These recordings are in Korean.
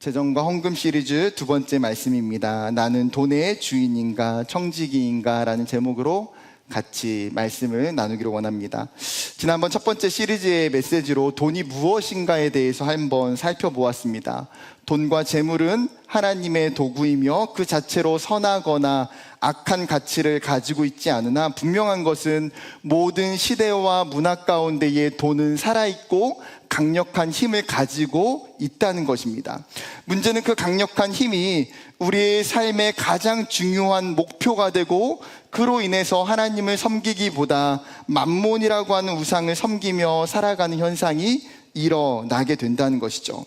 재정과 헌금 시리즈 두 번째 말씀입니다. 나는 돈의 주인인가 청지기인가 라는 제목으로 같이 말씀을 나누기를 원합니다. 지난번 첫 번째 시리즈의 메시지로 돈이 무엇인가에 대해서 한번 살펴보았습니다. 돈과 재물은 하나님의 도구이며 그 자체로 선하거나 악한 가치를 가지고 있지 않으나 분명한 것은 모든 시대와 문화 가운데에 돈은 살아있고 강력한 힘을 가지고 있다는 것입니다. 문제는 그 강력한 힘이 우리의 삶의 가장 중요한 목표가 되고 그로 인해서 하나님을 섬기기보다 만몬이라고 하는 우상을 섬기며 살아가는 현상이 일어나게 된다는 것이죠.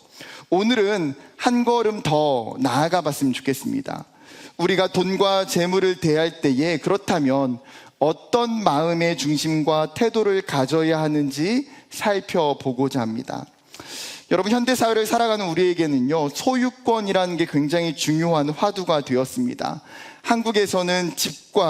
오늘은 한 걸음 더 나아가 봤으면 좋겠습니다. 우리가 돈과 재물을 대할 때에 그렇다면 어떤 마음의 중심과 태도를 가져야 하는지 살펴보고자 합니다. 여러분, 현대사회를 살아가는 우리에게는요, 소유권이라는 게 굉장히 중요한 화두가 되었습니다. 한국에서는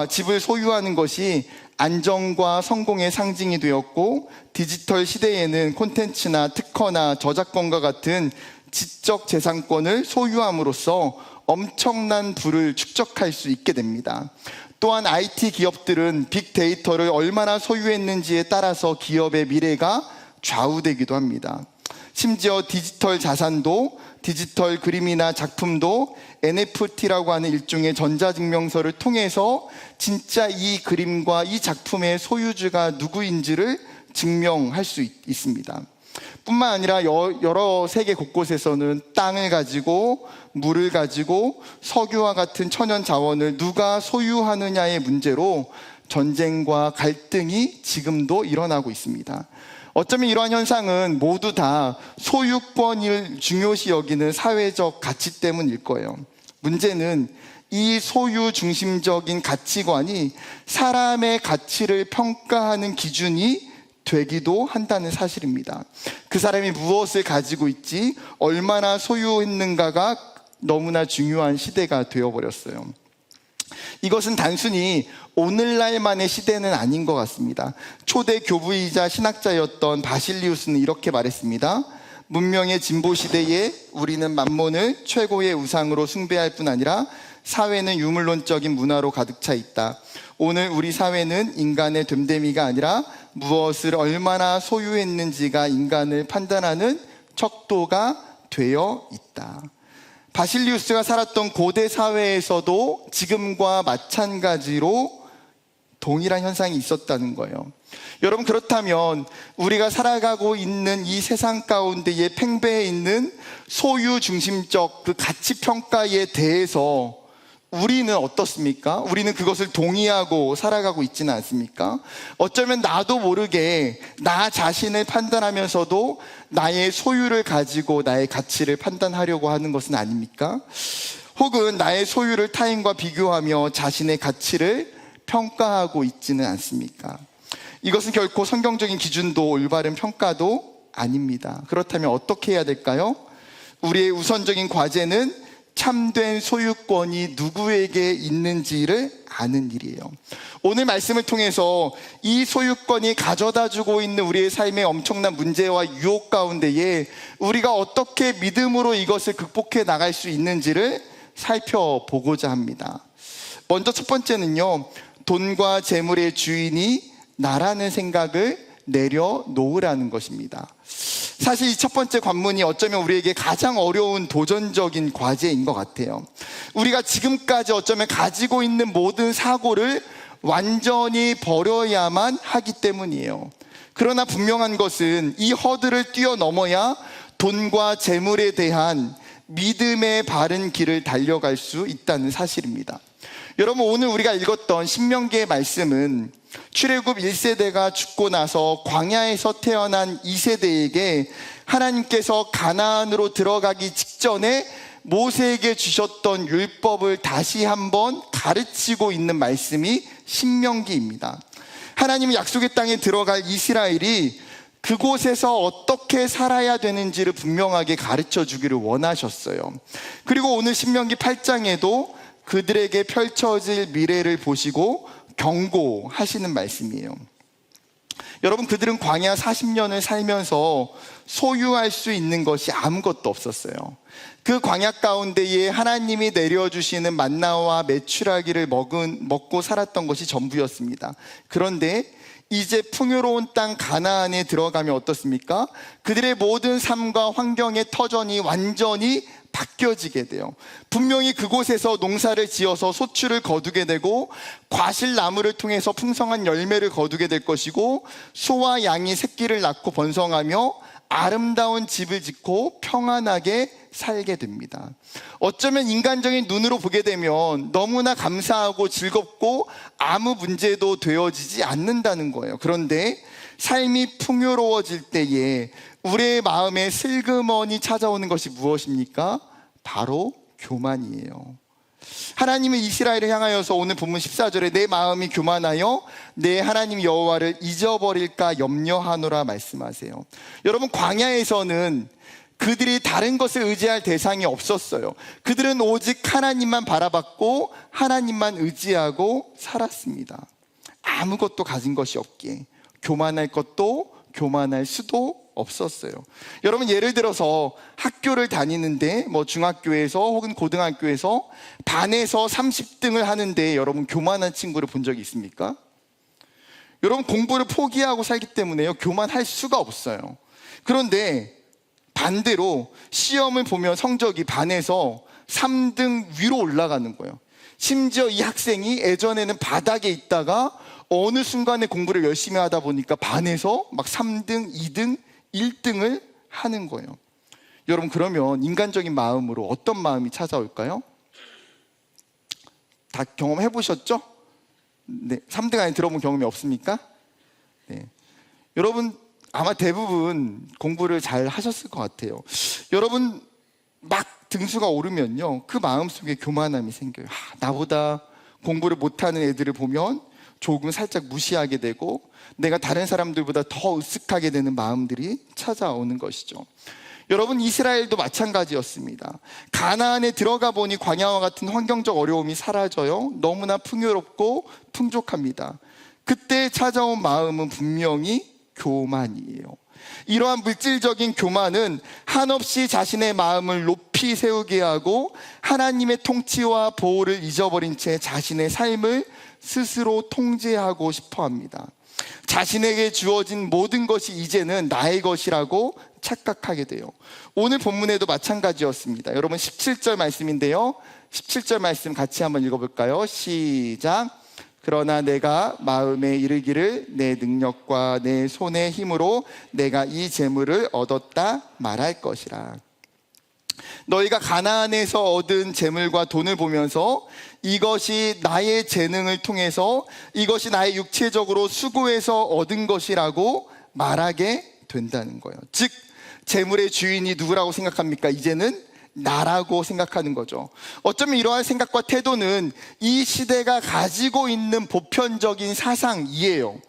집을 소유하는 것이 안정과 성공의 상징이 되었고, 디지털 시대에는 콘텐츠나 특허나 저작권과 같은 지적 재산권을 소유함으로써 엄청난 부를 축적할 수 있게 됩니다. 또한 IT 기업들은 빅데이터를 얼마나 소유했는지에 따라서 기업의 미래가 좌우되기도 합니다. 심지어 디지털 자산도, 디지털 그림이나 작품도 NFT라고 하는 일종의 전자증명서를 통해서 진짜 이 그림과 이 작품의 소유주가 누구인지를 증명할 수 있습니다. 뿐만 아니라 여러 세계 곳곳에서는 땅을 가지고 물을 가지고 석유와 같은 천연 자원을 누가 소유하느냐의 문제로 전쟁과 갈등이 지금도 일어나고 있습니다. 어쩌면 이러한 현상은 모두 다 소유권을 중요시 여기는 사회적 가치 때문일 거예요. 문제는 이 소유 중심적인 가치관이 사람의 가치를 평가하는 기준이 되기도 한다는 사실입니다. 그 사람이 무엇을 가지고 있지, 얼마나 소유했는가가 너무나 중요한 시대가 되어버렸어요. 이것은 단순히 오늘날만의 시대는 아닌 것 같습니다. 초대 교부이자 신학자였던 바실리우스는 이렇게 말했습니다. 문명의 진보 시대에 우리는 만몬을 최고의 우상으로 숭배할 뿐 아니라 사회는 유물론적인 문화로 가득 차 있다. 오늘 우리 사회는 인간의 됨됨이가 아니라 무엇을 얼마나 소유했는지가 인간을 판단하는 척도가 되어 있다. 바실리우스가 살았던 고대 사회에서도 지금과 마찬가지로 동일한 현상이 있었다는 거예요. 여러분, 그렇다면 우리가 살아가고 있는 이 세상 가운데에 팽배해 있는 소유 중심적 그 가치 평가에 대해서 우리는 어떻습니까? 우리는 그것을 동의하고 살아가고 있지는 않습니까? 어쩌면 나도 모르게 나 자신을 판단하면서도 나의 소유를 가지고 나의 가치를 판단하려고 하는 것은 아닙니까? 혹은 나의 소유를 타인과 비교하며 자신의 가치를 평가하고 있지는 않습니까? 이것은 결코 성경적인 기준도 올바른 평가도 아닙니다. 그렇다면 어떻게 해야 될까요? 우리의 우선적인 과제는 참된 소유권이 누구에게 있는지를 아는 일이에요. 오늘 말씀을 통해서 이 소유권이 가져다주고 있는 우리의 삶의 엄청난 문제와 유혹 가운데에 우리가 어떻게 믿음으로 이것을 극복해 나갈 수 있는지를 살펴보고자 합니다. 먼저 첫 번째는요, 돈과 재물의 주인이 나라는 생각을 내려놓으라는 것입니다. 사실 이 첫 번째 관문이 어쩌면 우리에게 가장 어려운 도전적인 과제인 것 같아요. 우리가 지금까지 어쩌면 가지고 있는 모든 사고를 완전히 버려야만 하기 때문이에요. 그러나 분명한 것은 이 허들을 뛰어넘어야 돈과 재물에 대한 믿음의 바른 길을 달려갈 수 있다는 사실입니다. 여러분, 오늘 우리가 읽었던 신명기의 말씀은 출애굽 1세대가 죽고 나서 광야에서 태어난 2세대에게 하나님께서 가나안으로 들어가기 직전에 모세에게 주셨던 율법을 다시 한번 가르치고 있는 말씀이 신명기입니다. 하나님은 약속의 땅에 들어갈 이스라엘이 그곳에서 어떻게 살아야 되는지를 분명하게 가르쳐 주기를 원하셨어요. 그리고 오늘 신명기 8장에도 그들에게 펼쳐질 미래를 보시고 경고하시는 말씀이에요. 여러분, 그들은 광야 40년을 살면서 소유할 수 있는 것이 아무것도 없었어요. 그 광야 가운데에 하나님이 내려주시는 만나와 메추라기를 먹고 살았던 것이 전부였습니다. 그런데 이제 풍요로운 땅 가나안에 들어가면 어떻습니까? 그들의 모든 삶과 환경의 터전이 완전히 바뀌어지게 돼요. 분명히 그곳에서 농사를 지어서 소출을 거두게 되고 과실나무를 통해서 풍성한 열매를 거두게 될 것이고 소와 양이 새끼를 낳고 번성하며 아름다운 집을 짓고 평안하게 살게 됩니다. 어쩌면 인간적인 눈으로 보게 되면 너무나 감사하고 즐겁고 아무 문제도 되어지지 않는다는 거예요. 그런데 삶이 풍요로워질 때에 우리의 마음에 슬그머니 찾아오는 것이 무엇입니까? 바로 교만이에요. 하나님은 이스라엘을 향하여서 오늘 본문 14절에 내 마음이 교만하여 내 하나님 여호와를 잊어버릴까 염려하노라 말씀하세요. 여러분, 광야에서는 그들이 다른 것을 의지할 대상이 없었어요. 그들은 오직 하나님만 바라봤고 하나님만 의지하고 살았습니다. 아무것도 가진 것이 없기에 교만할 것도 교만할 수도 없었어요. 여러분, 예를 들어서 학교를 다니는데 중학교에서 혹은 고등학교에서 반에서 30등을 하는데 여러분 교만한 친구를 본 적이 있습니까? 여러분, 공부를 포기하고 살기 때문에요, 교만할 수가 없어요. 그런데 반대로 시험을 보면 성적이 반에서 3등 위로 올라가는 거예요. 심지어 이 학생이 예전에는 바닥에 있다가 어느 순간에 공부를 열심히 하다 보니까 반에서 막 3등, 2등, 1등을 하는 거예요. 여러분, 그러면 인간적인 마음으로 어떤 마음이 찾아올까요? 다 경험해 보셨죠? 네, 3등 안에 들어본 경험이 없습니까? 네. 여러분, 아마 대부분 공부를 잘 하셨을 것 같아요. 여러분, 막 등수가 오르면요, 그 마음속에 교만함이 생겨요. 나보다 공부를 못하는 애들을 보면 조금 살짝 무시하게 되고 내가 다른 사람들보다 더 으쓱하게 되는 마음들이 찾아오는 것이죠. 여러분, 이스라엘도 마찬가지였습니다. 가나안에 들어가 보니 광야와 같은 환경적 어려움이 사라져요. 너무나 풍요롭고 풍족합니다. 그때 찾아온 마음은 분명히 교만이에요. 이러한 물질적인 교만은 한없이 자신의 마음을 높이 세우게 하고 하나님의 통치와 보호를 잊어버린 채 자신의 삶을 스스로 통제하고 싶어 합니다. 자신에게 주어진 모든 것이 이제는 나의 것이라고 착각하게 돼요. 오늘 본문에도 마찬가지였습니다. 여러분, 17절 말씀인데요, 17절 말씀 같이 한번 읽어볼까요? 시작. 그러나 내가 마음에 이르기를 내 능력과 내 손의 힘으로 내가 이 재물을 얻었다 말할 것이라. 너희가 가나안에서 얻은 재물과 돈을 보면서 이것이 나의 재능을 통해서, 이것이 나의 육체적으로 수고해서 얻은 것이라고 말하게 된다는 거예요. 즉, 재물의 주인이 누구라고 생각합니까? 이제는 나라고 생각하는 거죠. 어쩌면 이러한 생각과 태도는 이 시대가 가지고 있는 보편적인 사상이에요.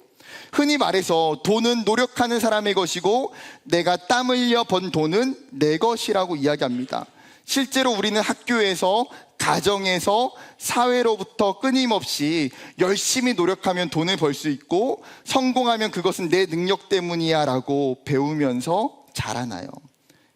흔히 말해서 돈은 노력하는 사람의 것이고 내가 땀 흘려 번 돈은 내 것이라고 이야기합니다. 실제로 우리는 학교에서, 가정에서, 사회로부터 끊임없이 열심히 노력하면 돈을 벌 수 있고 성공하면 그것은 내 능력 때문이야 라고 배우면서 자라나요.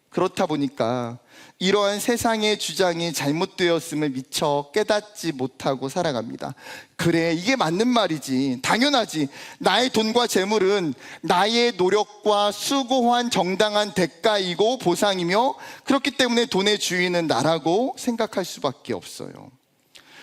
그렇다 보니까 이러한 세상의 주장이 잘못되었음을 미처 깨닫지 못하고 살아갑니다. 그래, 이게 맞는 말이지, 당연하지, 나의 돈과 재물은 나의 노력과 수고한 정당한 대가이고 보상이며 그렇기 때문에 돈의 주인은 나라고 생각할 수밖에 없어요.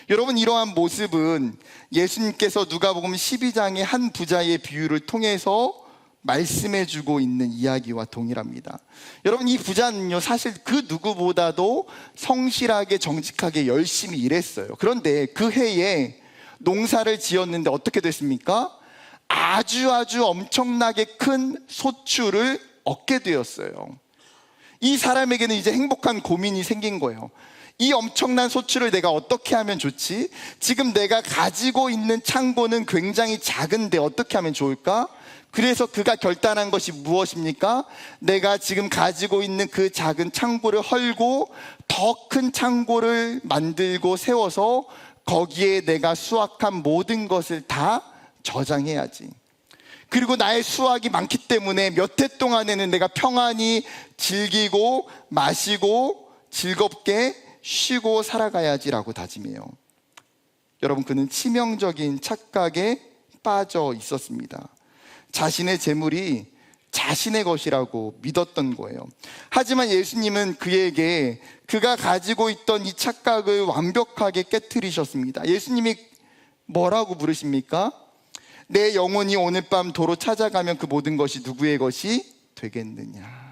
여러분, 이러한 모습은 예수님께서 누가복음 12장의 한 부자의 비유를 통해서 말씀해주고 있는 이야기와 동일합니다. 여러분, 이 부자는요, 사실 그 누구보다도 성실하게 정직하게 열심히 일했어요. 그런데 그 해에 농사를 지었는데 어떻게 됐습니까? 아주 엄청나게 큰 소출을 얻게 되었어요. 이 사람에게는 이제 행복한 고민이 생긴 거예요. 이 엄청난 소출을 내가 어떻게 하면 좋지? 지금 내가 가지고 있는 창고는 굉장히 작은데 어떻게 하면 좋을까? 그래서 그가 결단한 것이 무엇입니까? 내가 지금 가지고 있는 그 작은 창고를 헐고 더 큰 창고를 만들고 세워서 거기에 내가 수확한 모든 것을 다 저장해야지. 그리고 나의 수확이 많기 때문에 몇 해 동안에는 내가 평안히 즐기고 마시고 즐겁게 쉬고 살아가야지라고 다짐해요. 여러분, 그는 치명적인 착각에 빠져 있었습니다. 자신의 재물이 자신의 것이라고 믿었던 거예요. 하지만 예수님은 그에게 그가 가지고 있던 이 착각을 완벽하게 깨트리셨습니다. 예수님이 뭐라고 부르십니까? 내 영혼이 오늘 밤 도로 찾아가면 그 모든 것이 누구의 것이 되겠느냐.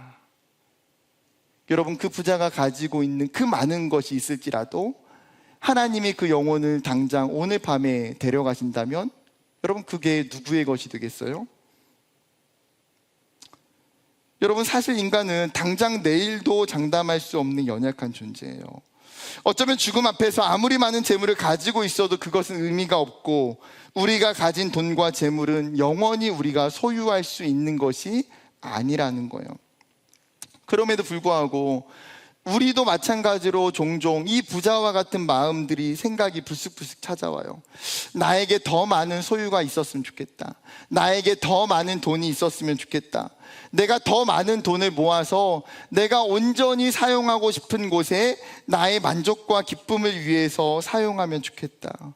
여러분, 그 부자가 가지고 있는 그 많은 것이 있을지라도 하나님이 그 영혼을 당장 오늘 밤에 데려가신다면 여러분, 그게 누구의 것이 되겠어요? 여러분, 사실 인간은 당장 내일도 장담할 수 없는 연약한 존재예요. 어쩌면 죽음 앞에서 아무리 많은 재물을 가지고 있어도 그것은 의미가 없고, 우리가 가진 돈과 재물은 영원히 우리가 소유할 수 있는 것이 아니라는 거예요. 그럼에도 불구하고 우리도 마찬가지로 종종 이 부자와 같은 마음들이 생각이 불쑥불쑥 찾아와요. 나에게 더 많은 소유가 있었으면 좋겠다. 나에게 더 많은 돈이 있었으면 좋겠다. 내가 더 많은 돈을 모아서 내가 온전히 사용하고 싶은 곳에 나의 만족과 기쁨을 위해서 사용하면 좋겠다.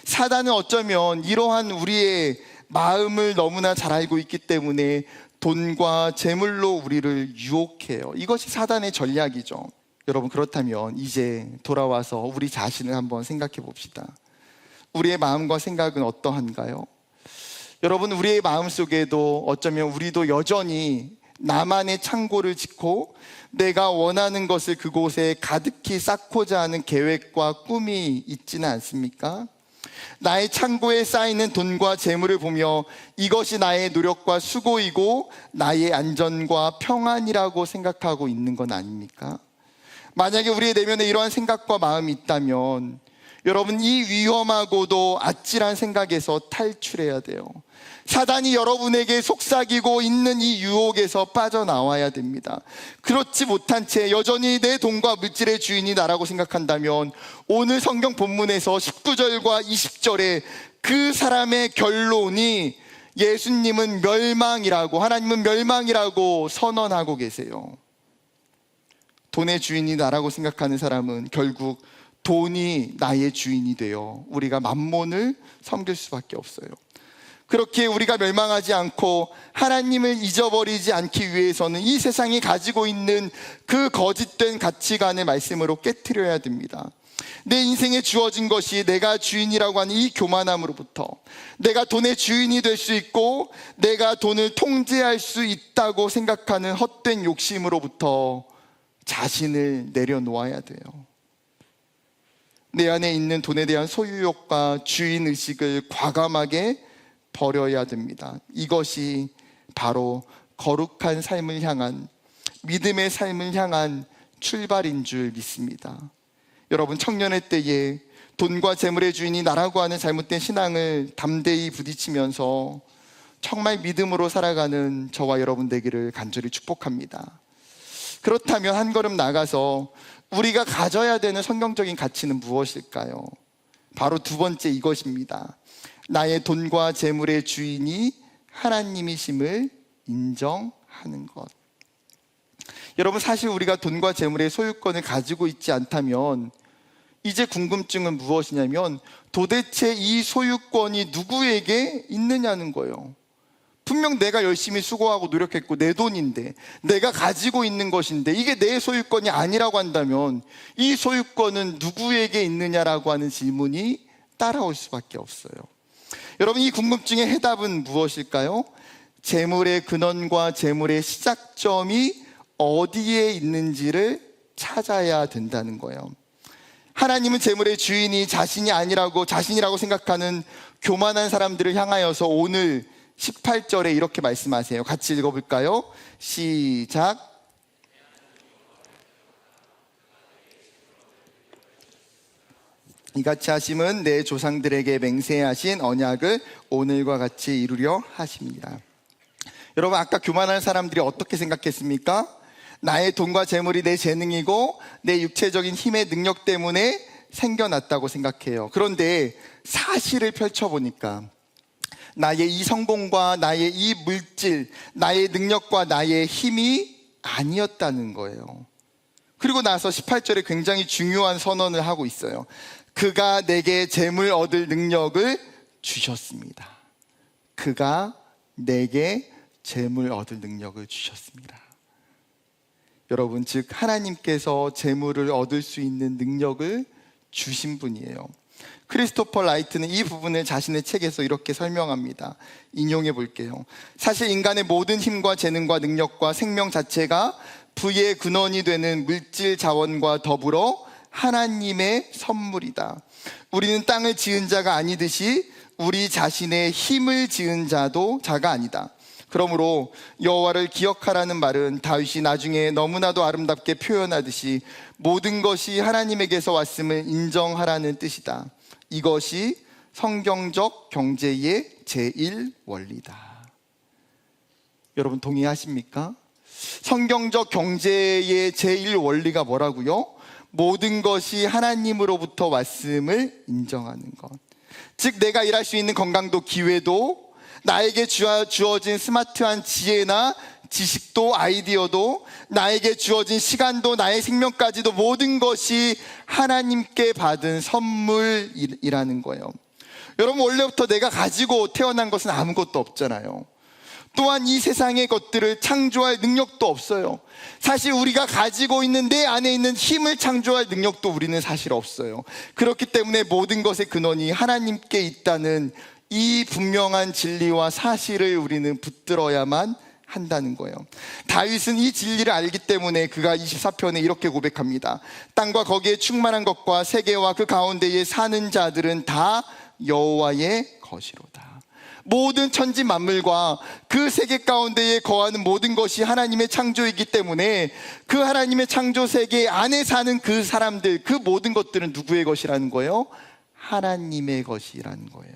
사단은 어쩌면 이러한 우리의 마음을 너무나 잘 알고 있기 때문에 돈과 재물로 우리를 유혹해요. 이것이 사단의 전략이죠. 여러분, 그렇다면 이제 돌아와서 우리 자신을 한번 생각해 봅시다. 우리의 마음과 생각은 어떠한가요? 여러분, 우리의 마음속에도 어쩌면 우리도 여전히 나만의 창고를 짓고 내가 원하는 것을 그곳에 가득히 쌓고자 하는 계획과 꿈이 있지는 않습니까? 나의 창고에 쌓이는 돈과 재물을 보며 이것이 나의 노력과 수고이고 나의 안전과 평안이라고 생각하고 있는 건 아닙니까? 만약에 우리의 내면에 이러한 생각과 마음이 있다면 여러분, 이 위험하고도 아찔한 생각에서 탈출해야 돼요. 사단이 여러분에게 속삭이고 있는 이 유혹에서 빠져나와야 됩니다. 그렇지 못한 채 여전히 내 돈과 물질의 주인이 나라고 생각한다면 오늘 성경 본문에서 19절과 20절에 그 사람의 결론이 예수님은 멸망이라고, 하나님은 멸망이라고 선언하고 계세요. 돈의 주인이 나라고 생각하는 사람은 결국 돈이 나의 주인이 되어 우리가 만몬을 섬길 수밖에 없어요. 그렇게 우리가 멸망하지 않고 하나님을 잊어버리지 않기 위해서는 이 세상이 가지고 있는 그 거짓된 가치관의 말씀으로 깨트려야 됩니다. 내 인생에 주어진 것이 내가 주인이라고 하는 이 교만함으로부터, 내가 돈의 주인이 될 수 있고 내가 돈을 통제할 수 있다고 생각하는 헛된 욕심으로부터 자신을 내려놓아야 돼요. 내 안에 있는 돈에 대한 소유욕과 주인의식을 과감하게 버려야 됩니다. 이것이 바로 거룩한 삶을 향한, 믿음의 삶을 향한 출발인 줄 믿습니다. 여러분, 청년의 때에 돈과 재물의 주인이 나라고 하는 잘못된 신앙을 담대히 부딪히면서 정말 믿음으로 살아가는 저와 여러분 되기를 간절히 축복합니다. 그렇다면 한 걸음 나가서 우리가 가져야 되는 성경적인 가치는 무엇일까요? 바로 두 번째, 이것입니다. 나의 돈과 재물의 주인이 하나님이심을 인정하는 것. 여러분, 사실 우리가 돈과 재물의 소유권을 가지고 있지 않다면 이제 궁금증은 무엇이냐면 도대체 이 소유권이 누구에게 있느냐는 거예요. 분명 내가 열심히 수고하고 노력했고 내 돈인데, 내가 가지고 있는 것인데 이게 내 소유권이 아니라고 한다면 이 소유권은 누구에게 있느냐라고 하는 질문이 따라올 수밖에 없어요. 여러분, 이 궁금증의 해답은 무엇일까요? 재물의 근원과 재물의 시작점이 어디에 있는지를 찾아야 된다는 거예요. 하나님은 재물의 주인이 자신이라고 생각하는 교만한 사람들을 향하여서 오늘 18절에 이렇게 말씀하세요. 같이 읽어볼까요? 시작. 이같이 하심은 내 조상들에게 맹세하신 언약을 오늘과 같이 이루려 하십니다. 여러분, 아까 교만한 사람들이 어떻게 생각했습니까? 나의 돈과 재물이 내 재능이고 내 육체적인 힘의 능력 때문에 생겨났다고 생각해요. 그런데 사실을 펼쳐보니까 나의 이 성공과 나의 이 물질, 나의 능력과 나의 힘이 아니었다는 거예요. 그리고 나서 18절에 굉장히 중요한 선언을 하고 있어요. 그가 내게 재물 얻을 능력을 주셨습니다. 그가 내게 재물 얻을 능력을 주셨습니다. 여러분, 즉 하나님께서 재물을 얻을 수 있는 능력을 주신 분이에요. 크리스토퍼 라이트는 이 부분을 자신의 책에서 이렇게 설명합니다. 인용해 볼게요. 사실 인간의 모든 힘과 재능과 능력과 생명 자체가 부의 근원이 되는 물질 자원과 더불어 하나님의 선물이다. 우리는 땅을 지은 자가 아니듯이 우리 자신의 힘을 지은 자가 아니다. 그러므로 여호와를 기억하라는 말은 다윗이 나중에 너무나도 아름답게 표현하듯이 모든 것이 하나님에게서 왔음을 인정하라는 뜻이다. 이것이 성경적 경제의 제1원리다. 여러분 동의하십니까? 성경적 경제의 제1원리가 뭐라고요? 모든 것이 하나님으로부터 왔음을 인정하는 것. 즉 내가 일할 수 있는 건강도 기회도, 나에게 주어진 스마트한 지혜나 지식도 아이디어도, 나에게 주어진 시간도 나의 생명까지도 모든 것이 하나님께 받은 선물이라는 거예요. 여러분 원래부터 내가 가지고 태어난 것은 아무것도 없잖아요. 또한 이 세상의 것들을 창조할 능력도 없어요. 사실 우리가 가지고 있는 내 안에 있는 힘을 창조할 능력도 우리는 사실 없어요. 그렇기 때문에 모든 것의 근원이 하나님께 있다는 이 분명한 진리와 사실을 우리는 붙들어야만 한다는 거예요. 다윗은 이 진리를 알기 때문에 그가 24편에 이렇게 고백합니다. 땅과 거기에 충만한 것과 세계와 그 가운데에 사는 자들은 다 여호와의 것이로다. 모든 천지 만물과 그 세계 가운데에 거하는 모든 것이 하나님의 창조이기 때문에 그 하나님의 창조 세계 안에 사는 그 사람들, 그 모든 것들은 누구의 것이라는 거예요? 하나님의 것이라는 거예요.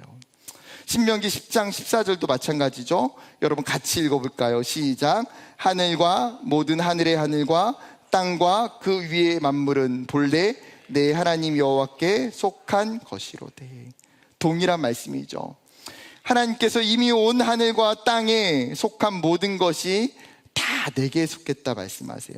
신명기 10장 14절도 마찬가지죠. 여러분 같이 읽어볼까요? 시작. 하늘과 모든 하늘의 하늘과 땅과 그 위의 만물은 본래 내 하나님 여호와께 속한 것이로되. 동일한 말씀이죠. 하나님께서 이미 온 하늘과 땅에 속한 모든 것이 다 내게 속했다 말씀하세요.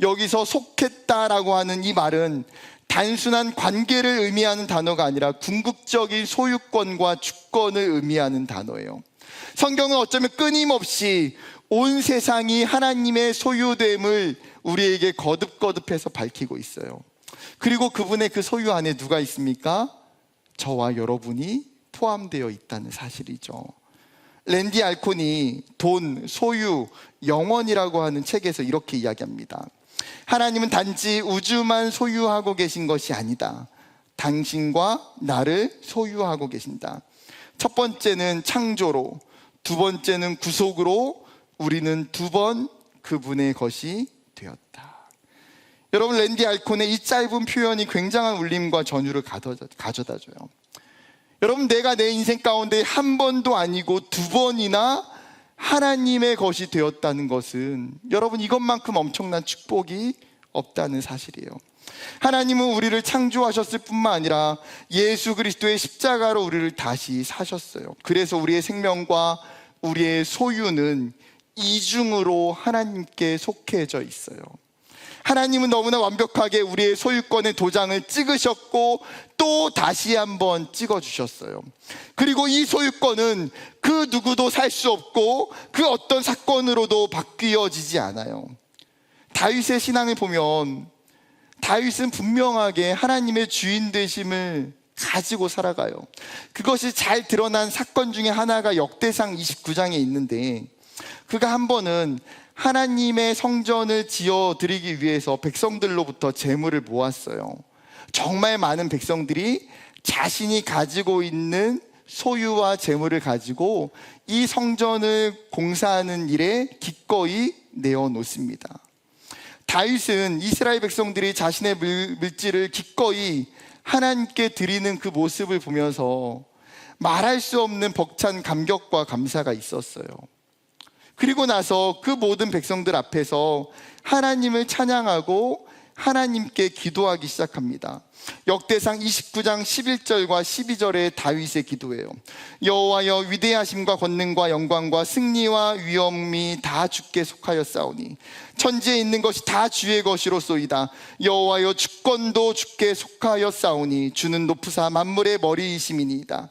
여기서 속했다라고 하는 이 말은 단순한 관계를 의미하는 단어가 아니라 궁극적인 소유권과 주권을 의미하는 단어예요. 성경은 어쩌면 끊임없이 온 세상이 하나님의 소유됨을 우리에게 거듭거듭해서 밝히고 있어요. 그리고 그분의 그 소유 안에 누가 있습니까? 저와 여러분이 포함되어 있다는 사실이죠. 랜디 알콘이 돈, 소유, 영원이라고 하는 책에서 이렇게 이야기합니다. 하나님은 단지 우주만 소유하고 계신 것이 아니다. 당신과 나를 소유하고 계신다. 첫 번째는 창조로, 두 번째는 구속으로 우리는 두 번 그분의 것이 되었다. 여러분 랜디 알콘의 이 짧은 표현이 굉장한 울림과 전율을 가져다줘요. 여러분 내가 내 인생 가운데 한 번도 아니고 두 번이나 하나님의 것이 되었다는 것은 여러분 이것만큼 엄청난 축복이 없다는 사실이에요. 하나님은 우리를 창조하셨을 뿐만 아니라 예수 그리스도의 십자가로 우리를 다시 사셨어요. 그래서 우리의 생명과 우리의 소유는 이중으로 하나님께 속해져 있어요. 하나님은 너무나 완벽하게 우리의 소유권의 도장을 찍으셨고 또 다시 한번 찍어주셨어요. 그리고 이 소유권은 그 누구도 살 수 없고 그 어떤 사건으로도 바뀌어지지 않아요. 다윗의 신앙을 보면 다윗은 분명하게 하나님의 주인 되심을 가지고 살아가요. 그것이 잘 드러난 사건 중에 하나가 역대상 29장에 있는데, 그가 한 번은 하나님의 성전을 지어드리기 위해서 백성들로부터 재물을 모았어요. 정말 많은 백성들이 자신이 가지고 있는 소유와 재물을 가지고 이 성전을 공사하는 일에 기꺼이 내어놓습니다. 다윗은 이스라엘 백성들이 자신의 물질을 기꺼이 하나님께 드리는 그 모습을 보면서 말할 수 없는 벅찬 감격과 감사가 있었어요. 그리고 나서 그 모든 백성들 앞에서 하나님을 찬양하고 하나님께 기도하기 시작합니다. 역대상 29장 11절과 12절의 다윗의 기도예요. 여호와여, 위대하심과 권능과 영광과 승리와 위엄이 다 주께 속하였사오니 천지에 있는 것이 다 주의 것이로소이다. 여호와여, 주권도 주께 속하였사오니 주는 높으사 만물의 머리이심이니이다.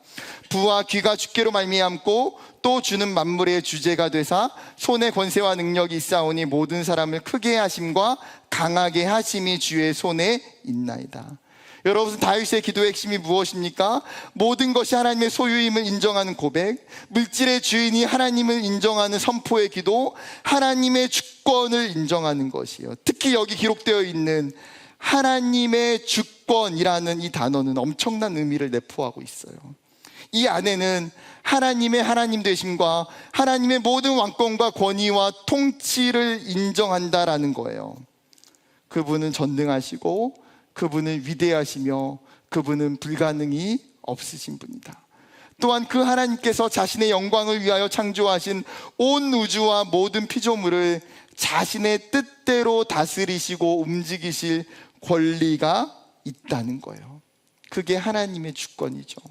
부와 귀가 주께로 말미암고 또 주는 만물의 주제가 되사 손에 권세와 능력이 있사오니 모든 사람을 크게 하심과 강하게 하심이 주의 손에 있나이다. 여러분, 다윗의 기도의 핵심이 무엇입니까? 모든 것이 하나님의 소유임을 인정하는 고백, 물질의 주인이 하나님을 인정하는 선포의 기도, 하나님의 주권을 인정하는 것이에요. 특히 여기 기록되어 있는 하나님의 주권이라는 이 단어는 엄청난 의미를 내포하고 있어요. 이 안에는 하나님의 하나님 되심과 하나님의 모든 왕권과 권위와 통치를 인정한다라는 거예요. 그분은 전능하시고 그분은 위대하시며 그분은 불가능이 없으신 분이다. 또한 그 하나님께서 자신의 영광을 위하여 창조하신 온 우주와 모든 피조물을 자신의 뜻대로 다스리시고 움직이실 권리가 있다는 거예요. 그게 하나님의 주권이죠.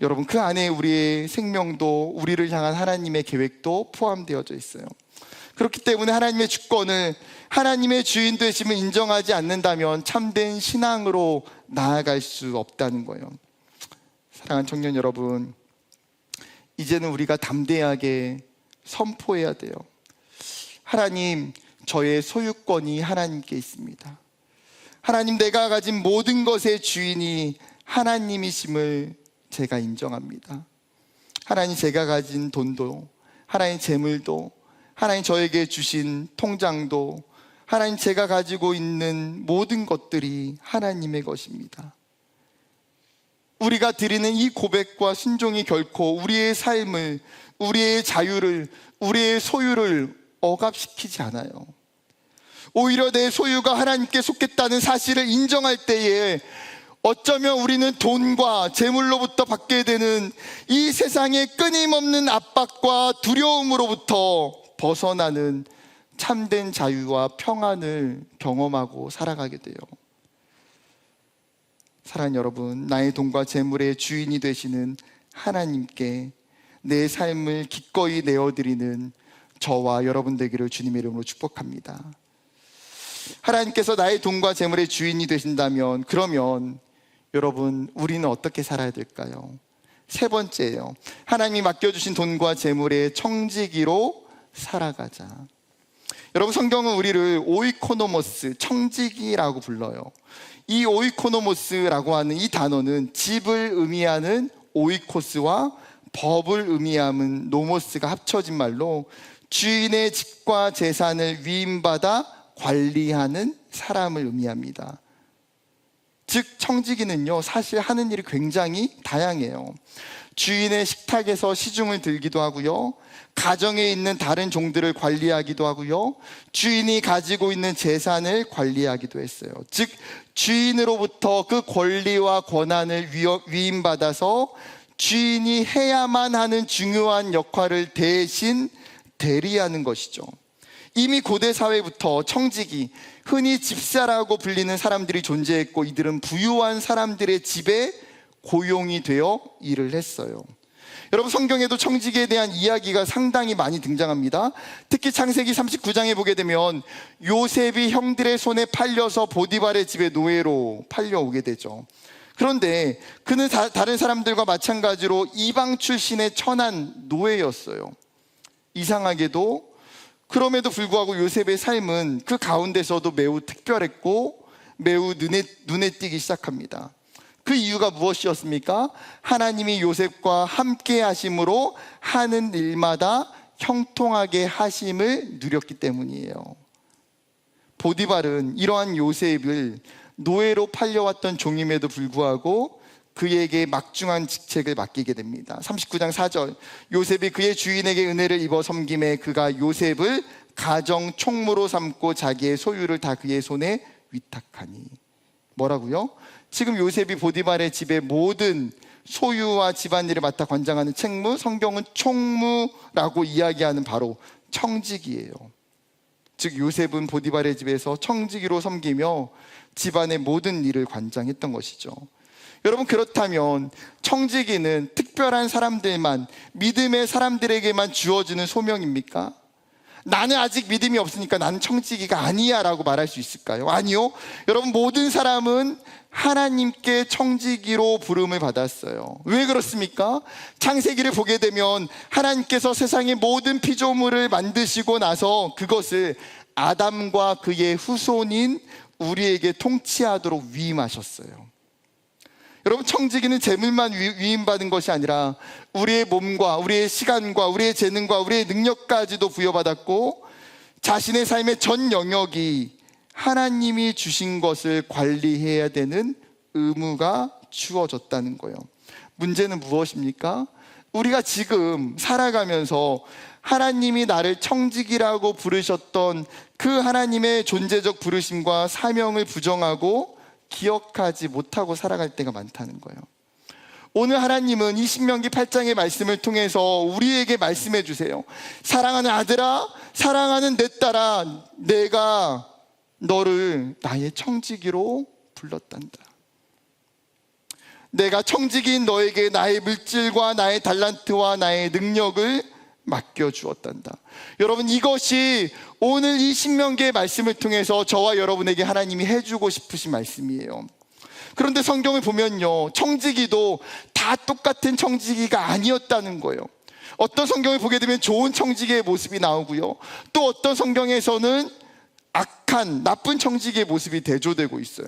여러분, 그 안에 우리의 생명도, 우리를 향한 하나님의 계획도 포함되어져 있어요. 그렇기 때문에 하나님의 주권을, 하나님의 주인 되심을 인정하지 않는다면 참된 신앙으로 나아갈 수 없다는 거예요. 사랑하는 청년 여러분, 이제는 우리가 담대하게 선포해야 돼요. 하나님, 저의 소유권이 하나님께 있습니다. 하나님, 내가 가진 모든 것의 주인이 하나님이심을 제가 인정합니다. 하나님, 제가 가진 돈도, 하나님 재물도, 하나님 저에게 주신 통장도, 하나님 제가 가지고 있는 모든 것들이 하나님의 것입니다. 우리가 드리는 이 고백과 순종이 결코 우리의 삶을, 우리의 자유를, 우리의 소유를 억압시키지 않아요. 오히려 내 소유가 하나님께 속했다는 사실을 인정할 때에 어쩌면 우리는 돈과 재물로부터 받게 되는 이 세상의 끊임없는 압박과 두려움으로부터 벗어나는 참된 자유와 평안을 경험하고 살아가게 돼요. 사랑하는 여러분, 나의 돈과 재물의 주인이 되시는 하나님께 내 삶을 기꺼이 내어드리는 저와 여러분 되기를 주님의 이름으로 축복합니다. 하나님께서 나의 돈과 재물의 주인이 되신다면, 그러면 여러분, 우리는 어떻게 살아야 될까요? 세 번째예요. 하나님이 맡겨주신 돈과 재물의 청지기로 살아가자. 여러분, 성경은 우리를 오이코노모스, 청지기라고 불러요. 이 오이코노모스라고 하는 이 단어는 집을 의미하는 오이코스와 법을 의미하는 노모스가 합쳐진 말로 주인의 집과 재산을 위임받아 관리하는 사람을 의미합니다. 즉, 청지기는요, 사실 하는 일이 굉장히 다양해요. 주인의 식탁에서 시중을 들기도 하고요, 가정에 있는 다른 종들을 관리하기도 하고요, 주인이 가지고 있는 재산을 관리하기도 했어요. 즉, 주인으로부터 그 권리와 권한을 위임받아서 주인이 해야만 하는 중요한 역할을 대신 대리하는 것이죠. 이미 고대 사회부터 청지기, 흔히 집사라고 불리는 사람들이 존재했고, 이들은 부유한 사람들의 집에 고용이 되어 일을 했어요. 여러분, 성경에도 청지기에 대한 이야기가 상당히 많이 등장합니다. 특히 창세기 39장에 보게 되면 요셉이 형들의 손에 팔려서 보디발의 집에 노예로 팔려오게 되죠. 그런데 그는 다른 사람들과 마찬가지로 이방 출신의 천한 노예였어요. 이상하게도 그럼에도 불구하고 요셉의 삶은 그 가운데서도 매우 특별했고 매우 눈에 띄기 시작합니다. 그 이유가 무엇이었습니까? 하나님이 요셉과 함께 하심으로 하는 일마다 형통하게 하심을 누렸기 때문이에요. 보디발은 이러한 요셉을 노예로 팔려왔던 종임에도 불구하고 그에게 막중한 직책을 맡기게 됩니다. 39장 4절, 요셉이 그의 주인에게 은혜를 입어 섬김에 그가 요셉을 가정 총무로 삼고 자기의 소유를 다 그의 손에 위탁하니. 뭐라고요? 지금 요셉이 보디발의 집의 모든 소유와 집안일을 맡아 관장하는 책무, 성경은 총무라고 이야기하는 바로 청직이에요. 즉 요셉은 보디발의 집에서 청지기로 섬기며 집안의 모든 일을 관장했던 것이죠. 여러분, 그렇다면 청지기는 특별한 사람들만, 믿음의 사람들에게만 주어지는 소명입니까? 나는 아직 믿음이 없으니까 나는 청지기가 아니야 라고 말할 수 있을까요? 아니요. 여러분, 모든 사람은 하나님께 청지기로 부름을 받았어요. 왜 그렇습니까? 창세기를 보게 되면 하나님께서 세상의 모든 피조물을 만드시고 나서 그것을 아담과 그의 후손인 우리에게 통치하도록 위임하셨어요. 여러분, 청지기는 재물만 위임받은 것이 아니라 우리의 몸과 우리의 시간과 우리의 재능과 우리의 능력까지도 부여받았고, 자신의 삶의 전 영역이 하나님이 주신 것을 관리해야 되는 의무가 주어졌다는 거예요. 문제는 무엇입니까? 우리가 지금 살아가면서 하나님이 나를 청지기라고 부르셨던 그 하나님의 존재적 부르심과 사명을 부정하고 기억하지 못하고 살아갈 때가 많다는 거예요. 오늘 하나님은 이 신명기 8장의 말씀을 통해서 우리에게 말씀해 주세요. 사랑하는 아들아, 사랑하는 내 딸아, 내가 너를 나의 청지기로 불렀단다. 내가 청지기인 너에게 나의 물질과 나의 달란트와 나의 능력을 맡겨주었단다. 여러분, 이것이 오늘 이 신명기의 말씀을 통해서 저와 여러분에게 하나님이 해주고 싶으신 말씀이에요. 그런데 성경을 보면요, 청지기도 다 똑같은 청지기가 아니었다는 거예요. 어떤 성경을 보게 되면 좋은 청지기의 모습이 나오고요, 또 어떤 성경에서는 악한 나쁜 청지기의 모습이 대조되고 있어요.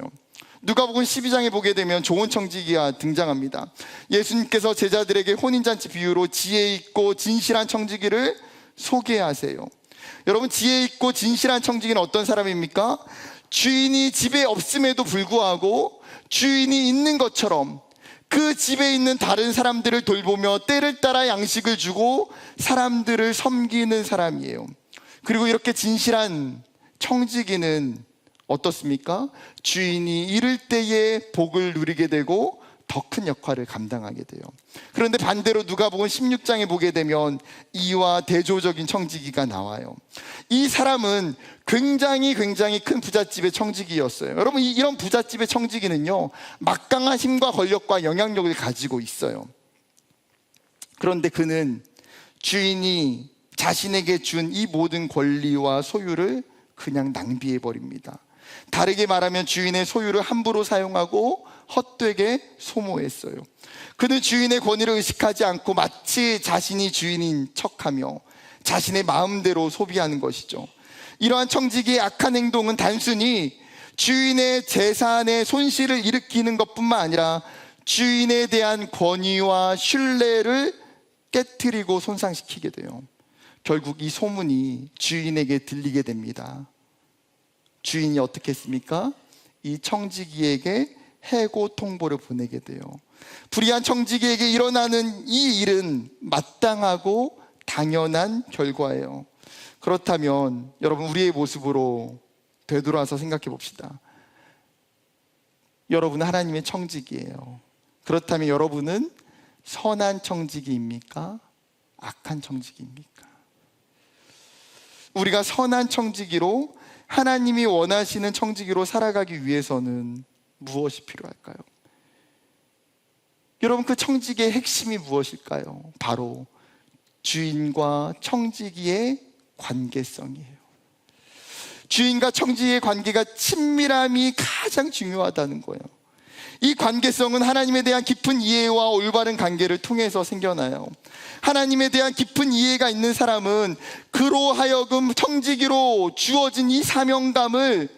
누가복음 12장에 보게 되면 좋은 청지기가 등장합니다. 예수님께서 제자들에게 혼인잔치 비유로 지혜 있고 진실한 청지기를 소개하세요. 여러분, 지혜 있고 진실한 청지기는 어떤 사람입니까? 주인이 집에 없음에도 불구하고 주인이 있는 것처럼 그 집에 있는 다른 사람들을 돌보며 때를 따라 양식을 주고 사람들을 섬기는 사람이에요. 그리고 이렇게 진실한 청지기는 어떻습니까? 주인이 잃을 때에 복을 누리게 되고 더 큰 역할을 감당하게 돼요. 그런데 반대로 누가복음 16장에 보게 되면 이와 대조적인 청지기가 나와요. 이 사람은 굉장히 큰 부잣집의 청지기였어요. 여러분, 이런 부잣집의 청지기는요, 막강한 힘과 권력과 영향력을 가지고 있어요. 그런데 그는 주인이 자신에게 준 이 모든 권리와 소유를 그냥 낭비해 버립니다. 다르게 말하면 주인의 소유를 함부로 사용하고 헛되게 소모했어요. 그는 주인의 권위를 의식하지 않고 마치 자신이 주인인 척하며 자신의 마음대로 소비하는 것이죠. 이러한 청지기의 악한 행동은 단순히 주인의 재산의 손실을 일으키는 것뿐만 아니라 주인에 대한 권위와 신뢰를 깨트리고 손상시키게 돼요. 결국 이 소문이 주인에게 들리게 됩니다. 주인이 어떻게 했습니까? 이 청지기에게 해고 통보를 보내게 돼요. 불의한 청지기에게 일어나는 이 일은 마땅하고 당연한 결과예요. 그렇다면 여러분, 우리의 모습으로 되돌아서 생각해 봅시다. 여러분은 하나님의 청지기예요. 그렇다면 여러분은 선한 청지기입니까? 악한 청지기입니까? 우리가 선한 청지기로, 하나님이 원하시는 청지기로 살아가기 위해서는 무엇이 필요할까요? 여러분, 그 청지기의 핵심이 무엇일까요? 바로 주인과 청지기의 관계성이에요. 주인과 청지기의 관계가 친밀함이 가장 중요하다는 거예요. 이 관계성은 하나님에 대한 깊은 이해와 올바른 관계를 통해서 생겨나요. 하나님에 대한 깊은 이해가 있는 사람은 그로 하여금 청지기로 주어진 이 사명감을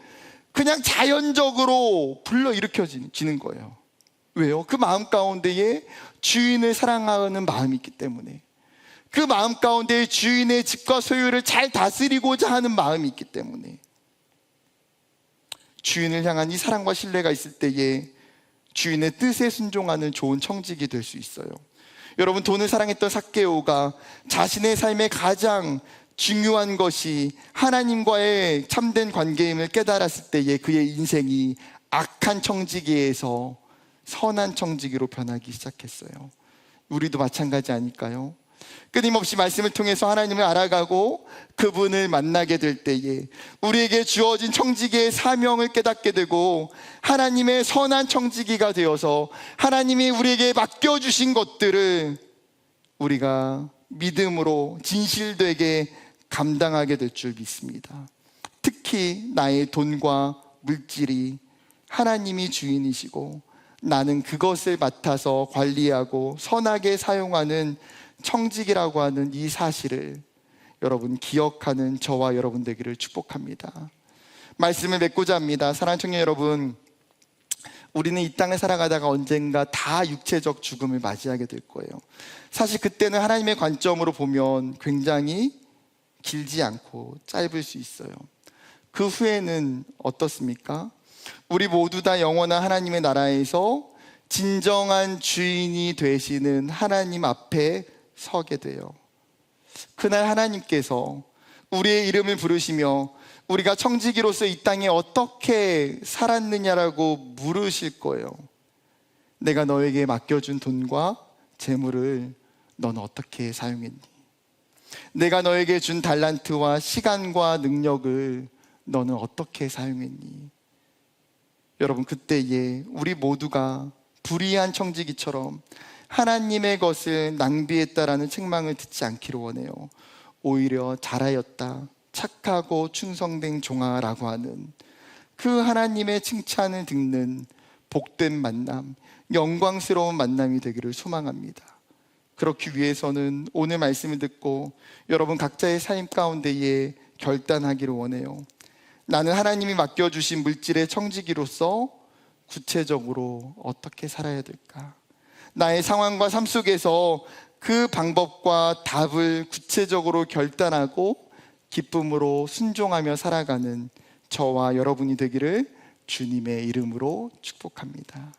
그냥 자연적으로 불러일으켜지는 거예요. 왜요? 그 마음 가운데에 주인을 사랑하는 마음이 있기 때문에, 그 마음 가운데에 주인의 집과 소유를 잘 다스리고자 하는 마음이 있기 때문에, 주인을 향한 이 사랑과 신뢰가 있을 때에 주인의 뜻에 순종하는 좋은 청지기 될 수 있어요. 여러분, 돈을 사랑했던 삭개오가 자신의 삶의 가장 중요한 것이 하나님과의 참된 관계임을 깨달았을 때에 그의 인생이 악한 청지기에서 선한 청지기로 변하기 시작했어요. 우리도 마찬가지 아닐까요? 끊임없이 말씀을 통해서 하나님을 알아가고 그분을 만나게 될 때에 우리에게 주어진 청지기의 사명을 깨닫게 되고 하나님의 선한 청지기가 되어서 하나님이 우리에게 맡겨주신 것들을 우리가 믿음으로 진실되게 감당하게 될 줄 믿습니다. 특히 나의 돈과 물질이 하나님이 주인이시고 나는 그것을 맡아서 관리하고 선하게 사용하는 청직이라고 하는 이 사실을 여러분 기억하는 저와 여러분 되기를 축복합니다. 말씀을 맺고자 합니다. 사랑하는 청년 여러분, 우리는 이 땅을 살아가다가 언젠가 다 육체적 죽음을 맞이하게 될 거예요. 사실 그때는 하나님의 관점으로 보면 굉장히 길지 않고 짧을 수 있어요. 그 후에는 어떻습니까? 우리 모두 다 영원한 하나님의 나라에서 진정한 주인이 되시는 하나님 앞에 서게 돼요. 그날 하나님께서 우리의 이름을 부르시며 우리가 청지기로서 이 땅에 어떻게 살았느냐라고 물으실 거예요. 내가 너에게 맡겨준 돈과 재물을 너는 어떻게 사용했니? 내가 너에게 준 달란트와 시간과 능력을 너는 어떻게 사용했니? 여러분, 그때에 우리 모두가 불의한 청지기처럼 하나님의 것을 낭비했다라는 책망을 듣지 않기를 원해요. 오히려 잘하였다, 착하고 충성된 종아라고 하는 그 하나님의 칭찬을 듣는 복된 만남, 영광스러운 만남이 되기를 소망합니다. 그렇기 위해서는 오늘 말씀을 듣고 여러분 각자의 삶 가운데에 결단하기를 원해요. 나는 하나님이 맡겨주신 물질의 청지기로서 구체적으로 어떻게 살아야 될까? 나의 상황과 삶 속에서 그 방법과 답을 구체적으로 결단하고 기쁨으로 순종하며 살아가는 저와 여러분이 되기를 주님의 이름으로 축복합니다.